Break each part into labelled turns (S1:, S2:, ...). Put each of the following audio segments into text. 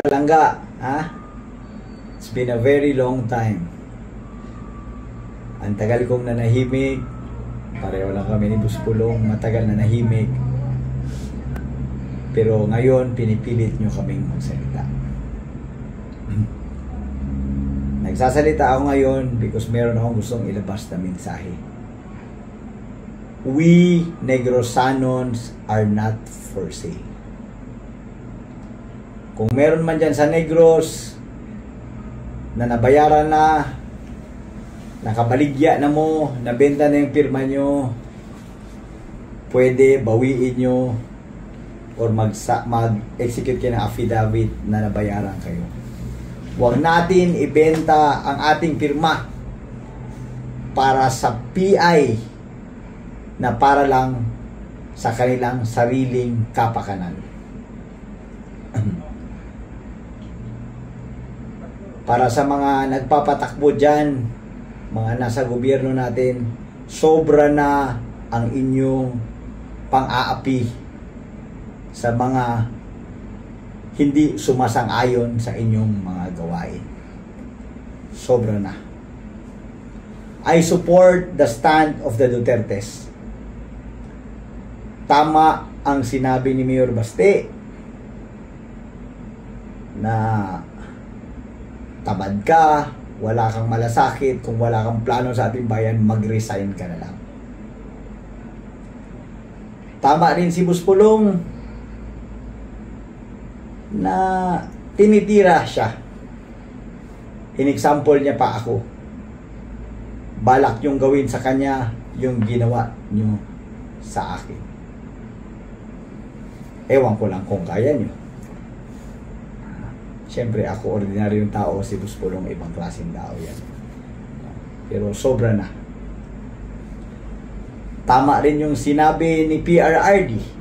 S1: Langga, ha? It's been a very long time. Ang tagal kong nanahimik. Pareho lang kami ni Buspulong, matagal nanahimik. Pero ngayon, pinipilit nyo kaming magsalita. Nagsasalita ako ngayon because meron akong gustong ilabas na mensahe. We Negrosanons are not for sale. Kung meron man dyan sa Negros na nabayaran na, nakabaligya na mo, nabenta na yung pirma nyo, pwede bawiin nyo or mag-execute kayo ng affidavit na nabayaran kayo. Huwag natin ibenta ang ating pirma para sa PI na para lang sa kanilang sariling kapakanan. Para sa mga nagpapatakbo dyan, mga nasa gobyerno natin, sobra na ang inyong pang-aapi sa mga hindi sumasang-ayon sa inyong mga gawain. Sobra na. I support the stand of the Dutertes. Tama ang sinabi ni Mayor Baste na tamad ka, wala kang malasakit, kung wala kang plano sa ating bayan, mag-resign ka na lang. Tama rin si Buspulong na tinitira siya. In-example niya pa ako. Balak yung gawin sa kanya yung ginawa nyo sa akin. Ewan ko lang kung kaya nyo. Siyempre, ako ordinaryong tao, si Buspulong ibang klaseng tao yan. Pero sobra na. Tama rin yung sinabi ni PRRD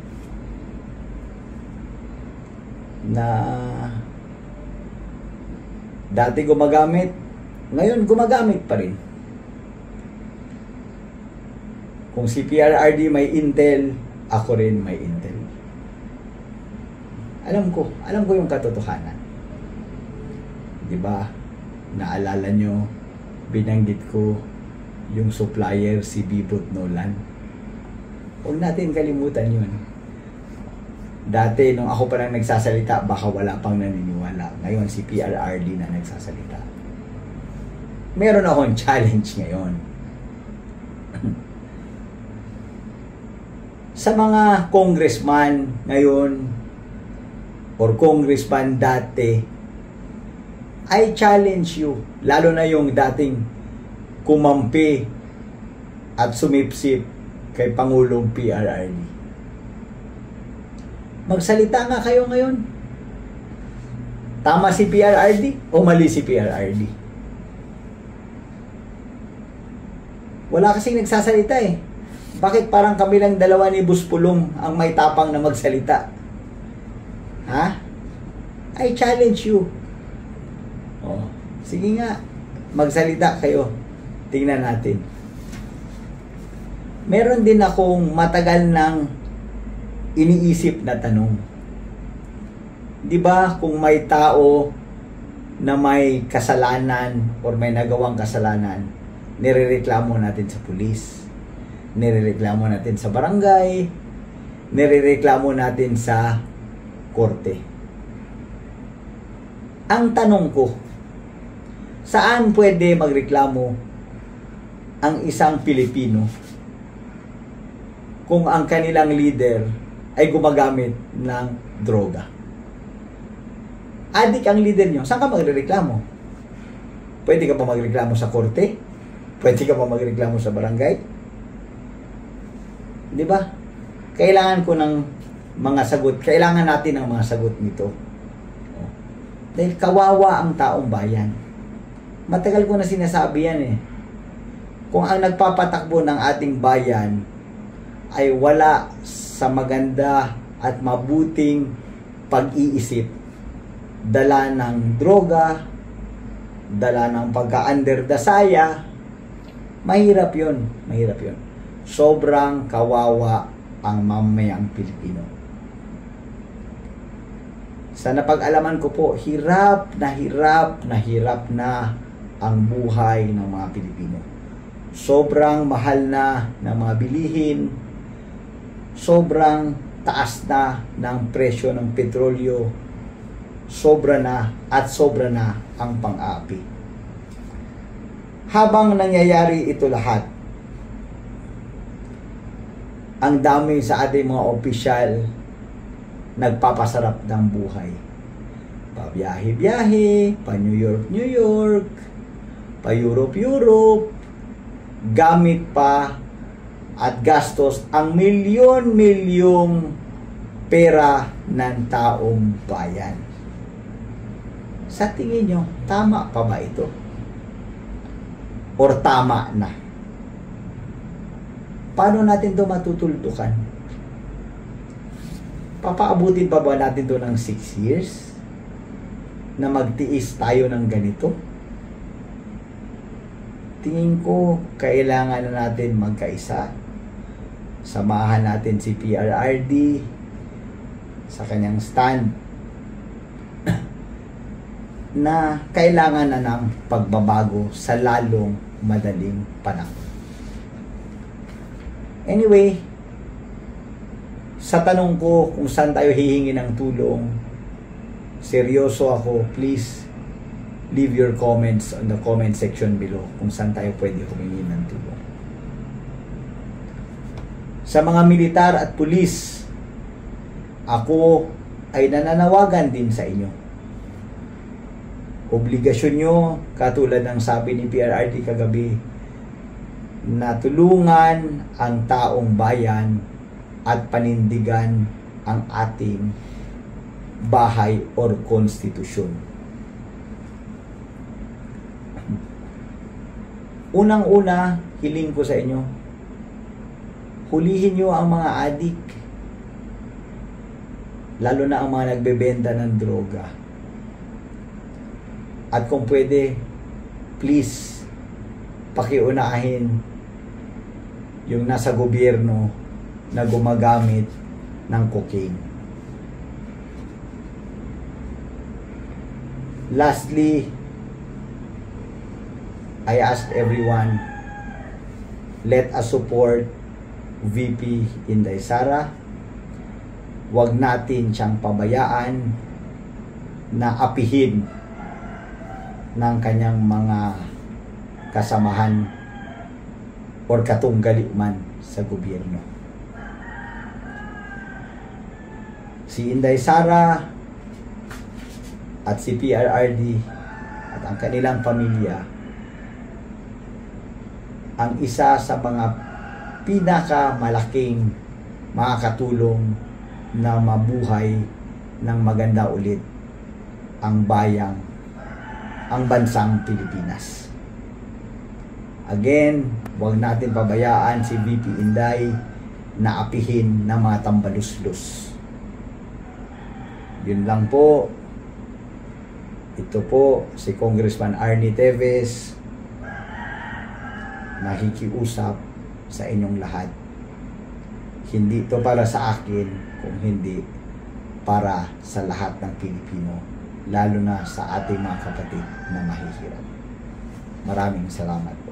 S1: na dati gumagamit, ngayon gumagamit pa rin. Kung si PRRD may intel, ako rin may intel. Alam ko yung katotohanan. Diba? Naalala nyo, binanggit ko yung supplier si Bibot Nolan. Huwag natin kalimutan yun. Dati, nung ako pa lang nagsasalita, baka wala pang naniniwala. Ngayon, si PRRD na nagsasalita. Meron akong challenge ngayon. Sa mga congressman ngayon, or congressman dati, I challenge you, lalo na yung dating kumampi at sumipsip kay Pangulong PRRD. Magsalita nga kayo ngayon. Tama si PRRD o mali si PRRD? Wala kasing nagsasalita eh. Bakit parang kami lang dalawa ni Buspulong ang may tapang na magsalita? Ha? I challenge you. Oh, sige nga, magsalita kayo. Tingnan natin. Meron din akong matagal nang iniisip na tanong. 'Di ba kung may tao na may kasalanan or may nagawang kasalanan, nirereklamo natin sa pulis, nirereklamo natin sa barangay, nirereklamo natin sa korte. Ang tanong ko, saan pwede magreklamo ang isang Pilipino kung ang kanilang leader ay gumagamit ng droga? Adik ang leader nyo, saan ka magreklamo? Pwede ka ba magreklamo sa korte? Pwede ka ba magreklamo sa barangay? Di ba? Kailangan ko ng mga sagot. Kailangan natin ng mga sagot nito. Dahil kawawa ang taong bayan. Matagal ko na sinasabi yan eh. Kung ang nagpapatakbo ng ating bayan ay wala sa maganda at mabuting pag-iisip, dala ng droga, dala ng pagka-underdasaya, mahirap yun. Mahirap yun. Sobrang kawawa ang mamayang Pilipino. Sa napag-alaman ko po, hirap na ang buhay ng mga Pilipino. Sobrang mahal na ng mga bilihin, sobrang taas na ng presyo ng petrolyo, sobra na ang pang-aapi. Habang nangyayari ito lahat, ang dami sa ating mga opisyal nagpapasarap ng buhay. Pa-biyahe-biyahe, pa-New York, pa-Europe, gamit pa at gastos ang milyon-milyong pera ng taong bayan. Sa tingin nyo, tama pa ba ito? Or tama na? Paano natin ito matutuldukan? Papaabutin pa ba natin ito ng 6 years? Na magtiis tayo ng ganito? Tingin ko, kailangan na natin magkaisa. Samahan natin si PRRD sa kanyang stand na kailangan na ng pagbabago sa lalong madaling panahon. Anyway, sa tanong ko kung saan tayo hihingi ng tulong, seryoso ako. Please leave your comments on the comment section below kung saan tayo pwede humingi ng tulong. Sa mga militar at pulis, ako ay nananawagan din sa inyo. Obligasyon nyo, katulad ng sabi ni PRRD kagabi, na tulungan ang taong bayan at panindigan ang ating bahay or konstitusyon. Unang-una, hiling ko sa inyo, hulihin nyo ang mga adik, lalo na ang mga nagbebenta ng droga. At kung pwede, please, pakiunahin yung nasa gobyerno na gumagamit ng cocaine. Lastly, I ask everyone, let us support VP Inday Sara. Huwag natin siyang pabayaan na apihin ng kanyang mga kasamahan or katunggali man sa gobyerno. Si Inday Sara at si PRRD at ang kanilang pamilya ang isa sa mga pinakamalaking makakatulong na mabuhay ng maganda ulit ang bansang Pilipinas. Again, huwag natin pabayaan si VP Inday na apihin ng mga tambaluslos. Yun lang po. Ito po si Congressman Arnie Teves, nakikiusap sa inyong lahat. Hindi ito para sa akin, kung hindi para sa lahat ng Pilipino, lalo na sa ating mga kapatid na mahihirap. Maraming salamat po.